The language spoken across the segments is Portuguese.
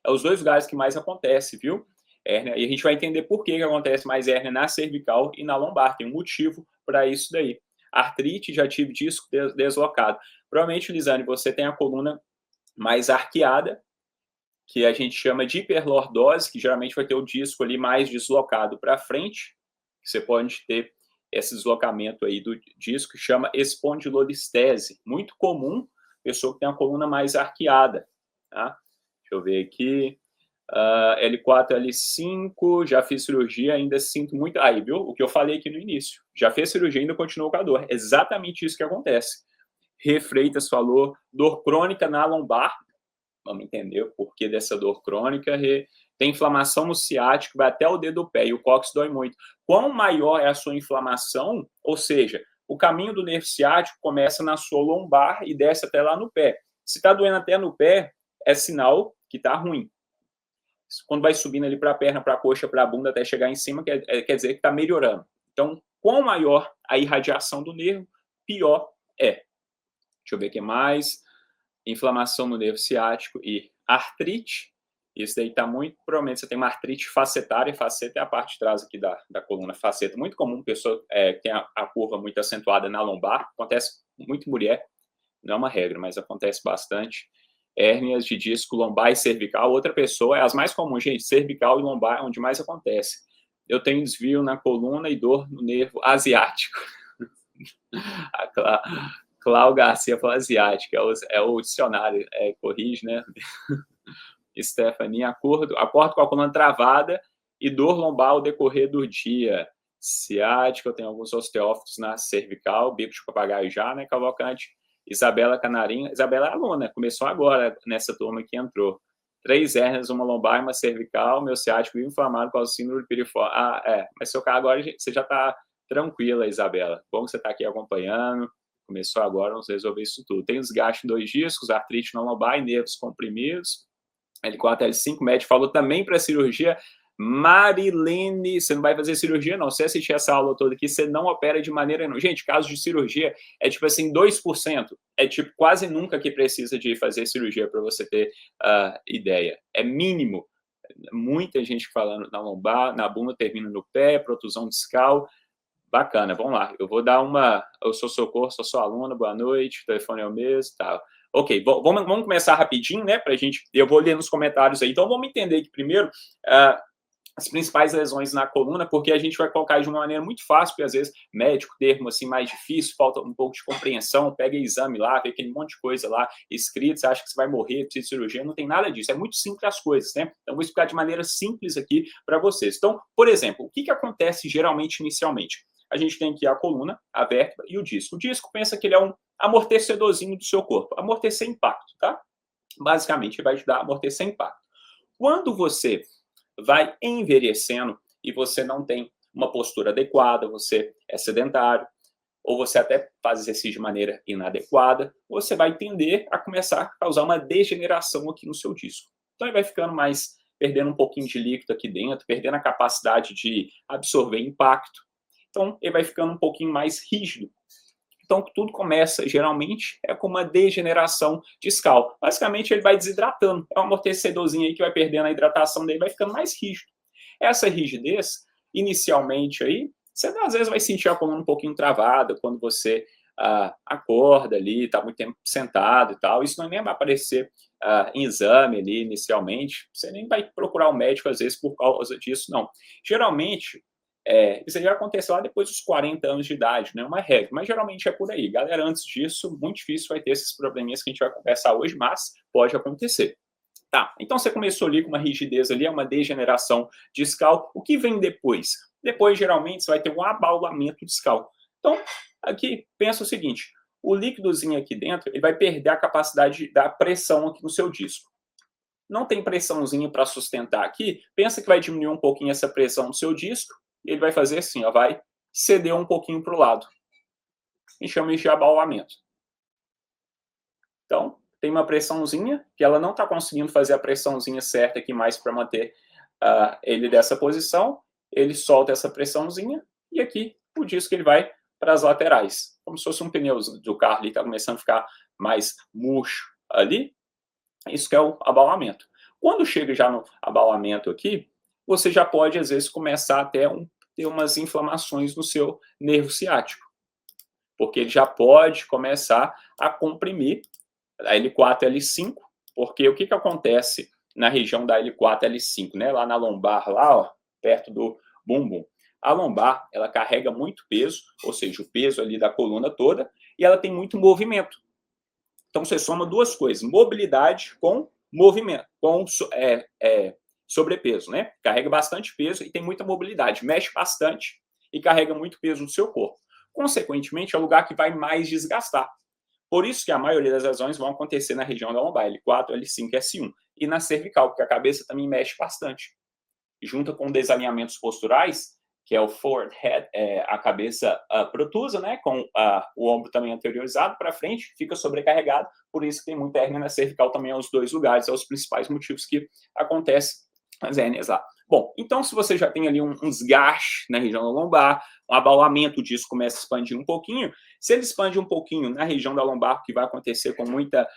é os dois lugares que mais acontece, viu? Hérnia, e a gente vai entender por que acontece mais hérnia na cervical e na lombar, tem um motivo para isso daí. Artrite, já tive disco deslocado. Provavelmente, Lisane, você tem a coluna mais arqueada, que a gente chama de hiperlordose, que geralmente vai ter o disco ali mais deslocado para frente, que você pode ter esse deslocamento aí do disco, que chama espondilolistese, muito comum, pessoa que tem a coluna mais arqueada, tá? Deixa eu ver aqui, L4, L5, já fiz cirurgia, ainda sinto muito, aí, viu, o que eu falei aqui no início, já fez cirurgia, ainda continuou com a dor, exatamente isso que acontece. Rê Freitas falou, dor crônica na lombar, vamos entender o porquê dessa dor crônica. Tem inflamação no ciático, vai até o dedo do pé, e o cóccix dói muito. Quanto maior é a sua inflamação, ou seja, o caminho do nervo ciático começa na sua lombar e desce até lá no pé. Se está doendo até no pé, é sinal que está ruim. Quando vai subindo ali para a perna, para a coxa, para a bunda, até chegar em cima, quer dizer que está melhorando. Então, quanto maior a irradiação do nervo, pior é. Deixa eu ver o que mais. Inflamação no nervo ciático e artrite. Isso daí está muito, provavelmente você tem uma artrite facetária, faceta é a parte de trás aqui da coluna, faceta, muito comum, pessoa que tem a curva muito acentuada na lombar, acontece muito em mulher, não é uma regra, mas acontece bastante. Hérnias de disco lombar e cervical, outra pessoa, é as mais comuns, gente, cervical e lombar é onde mais acontece. Eu tenho desvio na coluna e dor no nervo asiático. Cláudio Garcia falou asiático, é o dicionário, corrige, né? Stephanie, acordo com a coluna travada e dor lombar ao decorrer do dia. Ciática, eu tenho alguns osteófitos na cervical, bico de papagaio já, né, Cavalcante? Isabela Canarinho, Isabela é aluna, começou agora nessa turma que entrou. 3 hérnias, uma lombar e uma cervical, meu ciático vive inflamado com o síndrome piriforme. Mas seu caso agora você já está tranquila, Isabela. Bom que você está aqui acompanhando. Começou agora, vamos resolver isso tudo. Tem desgaste em 2 discos, artrite na lombar e nervos comprimidos. L4, L5, médico falou também para cirurgia. Marilene, você não vai fazer cirurgia, não. Se você assistir essa aula toda aqui, você não opera de maneira nenhuma. Gente, caso de cirurgia é tipo assim, 2%. É tipo quase nunca que precisa de fazer cirurgia para você ter ideia. É mínimo. Muita gente falando na lombar, na bunda, termina no pé, protusão discal. Bacana, vamos lá. Eu vou dar uma. Eu sou Socorro, sou sua aluna, boa noite, o telefone é o mesmo, tal. Ok, vamos começar rapidinho, né? Pra gente. Eu vou ler nos comentários aí. Então vamos entender aqui primeiro as principais lesões na coluna, porque a gente vai colocar de uma maneira muito fácil, porque às vezes médico, termo assim mais difícil, falta um pouco de compreensão, pega exame lá, vê aquele monte de coisa lá escrito, você acha que você vai morrer, precisa de cirurgia, não tem nada disso, é muito simples as coisas, né? Então vou explicar de maneira simples aqui para vocês. Então, por exemplo, o que acontece geralmente inicialmente? A gente tem aqui a coluna, a vértebra e o disco. O disco, pensa que ele é um amortecedorzinho do seu corpo, amortecer impacto, tá? Basicamente, vai ajudar a amortecer impacto. Quando você vai envelhecendo e você não tem uma postura adequada, você é sedentário, ou você até faz exercício de maneira inadequada, você vai tender a começar a causar uma degeneração aqui no seu disco. Então, ele vai ficando mais, perdendo um pouquinho de líquido aqui dentro, perdendo a capacidade de absorver impacto. Então, ele vai ficando um pouquinho mais rígido. Então, tudo começa, geralmente, com uma degeneração discal. Basicamente, ele vai desidratando. É um amortecedorzinho aí que vai perdendo a hidratação dele, vai ficando mais rígido. Essa rigidez, inicialmente aí, você às vezes vai sentir a coluna um pouquinho travada quando você acorda ali, está muito tempo sentado e tal. Isso não nem vai aparecer em exame ali inicialmente. Você nem vai procurar um médico, às vezes, por causa disso, não. Geralmente, isso aí vai acontecer lá depois dos 40 anos de idade, não é uma regra, mas geralmente é por aí. Galera, antes disso, muito difícil vai ter esses probleminhas que a gente vai conversar hoje, mas pode acontecer. Tá, então você começou ali com uma rigidez ali, é uma degeneração discal. O que vem depois? Depois, geralmente, você vai ter um abaulamento discal. Então, aqui, pensa o seguinte, o líquidozinho aqui dentro, ele vai perder a capacidade da pressão aqui no seu disco. Não tem pressãozinha para sustentar aqui, pensa que vai diminuir um pouquinho essa pressão no seu disco, ele vai fazer assim, ó, vai ceder um pouquinho para o lado. E chama isso de abaulamento. Então, tem uma pressãozinha, que ela não está conseguindo fazer a pressãozinha certa aqui mais para manter ele dessa posição. Ele solta essa pressãozinha e aqui o disco ele vai para as laterais. Como se fosse um pneu do carro ali, está começando a ficar mais murcho ali. Isso que é o abaulamento. Quando chega já no abalamento aqui, você já pode, às vezes, começar até ter umas inflamações no seu nervo ciático, porque ele já pode começar a comprimir a L4, L5, porque o que acontece na região da L4, L5, né? Lá na lombar, lá, ó, perto do bumbum. A lombar, ela carrega muito peso, ou seja, o peso ali da coluna toda, e ela tem muito movimento. Então, você soma duas coisas, mobilidade com movimento, com sobrepeso, né? Carrega bastante peso e tem muita mobilidade, mexe bastante e carrega muito peso no seu corpo. Consequentemente, é o lugar que vai mais desgastar. Por isso que a maioria das lesões vão acontecer na região da lombar, L4, L5, S1. E na cervical, porque a cabeça também mexe bastante. Junta com desalinhamentos posturais, que é o forward head, a cabeça protusa, né, com o ombro também anteriorizado para frente, fica sobrecarregado, por isso que tem muita hérnia na cervical também aos dois lugares, são os principais motivos que acontecem as hérnias lá. Bom, então se você já tem ali um desgaste na região da lombar, um abalamento, o disco começa a expandir um pouquinho, se ele expande um pouquinho na região da lombar, que vai acontecer com muita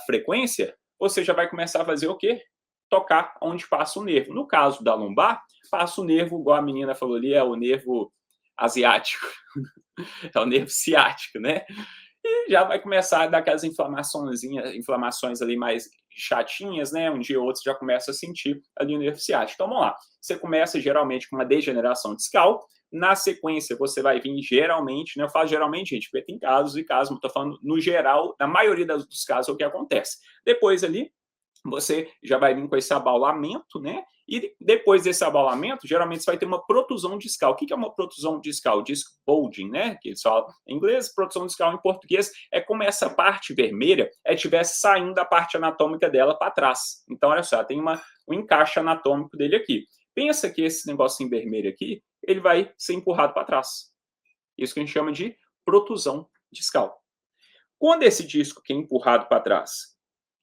frequência, você já vai começar a fazer o quê? Tocar onde passa o nervo. No caso da lombar, passa o nervo, igual a menina falou ali, é o nervo asiático, é o nervo ciático, né? E já vai começar a dar aquelas inflamações ali mais chatinhas, né? Um dia ou outro você já começa a sentir ali o nervo ciático. Então, vamos lá. Você começa geralmente com uma degeneração discal. Na sequência, você vai vir geralmente, né? Eu falo geralmente, gente, porque tem casos e casos, mas estou falando no geral, na maioria dos casos é o que acontece. Depois ali, você já vai vir com esse abalamento, né? E depois desse abalamento, geralmente você vai ter uma protusão discal. O que é uma protusão discal? Disc bulging, né? Que eles falam em inglês, protusão discal em português é como essa parte vermelha estivesse saindo da parte anatômica dela para trás. Então, olha só, tem um encaixe anatômico dele aqui. Pensa que esse negocinho vermelho aqui, ele vai ser empurrado para trás. Isso que a gente chama de protusão discal. Quando esse disco que é empurrado para trás,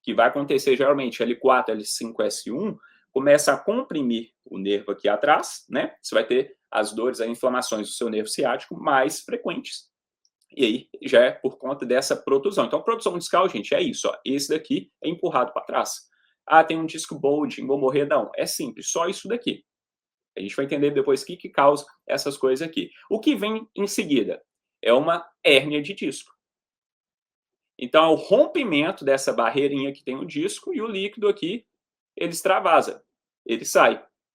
que vai acontecer geralmente L4, L5, S1, começa a comprimir o nervo aqui atrás, né? Você vai ter as dores, as inflamações do seu nervo ciático mais frequentes. E aí já é por conta dessa protusão. Então, a protusão discal, gente, é isso, ó. Esse daqui é empurrado para trás. Ah, tem um disco bulging, vou morrer, não. É simples, só isso daqui. A gente vai entender depois o que causa essas coisas aqui. O que vem em seguida é uma hérnia de disco. Então, é o rompimento dessa barreirinha que tem o disco e o líquido aqui, ele extravasa, ele sai.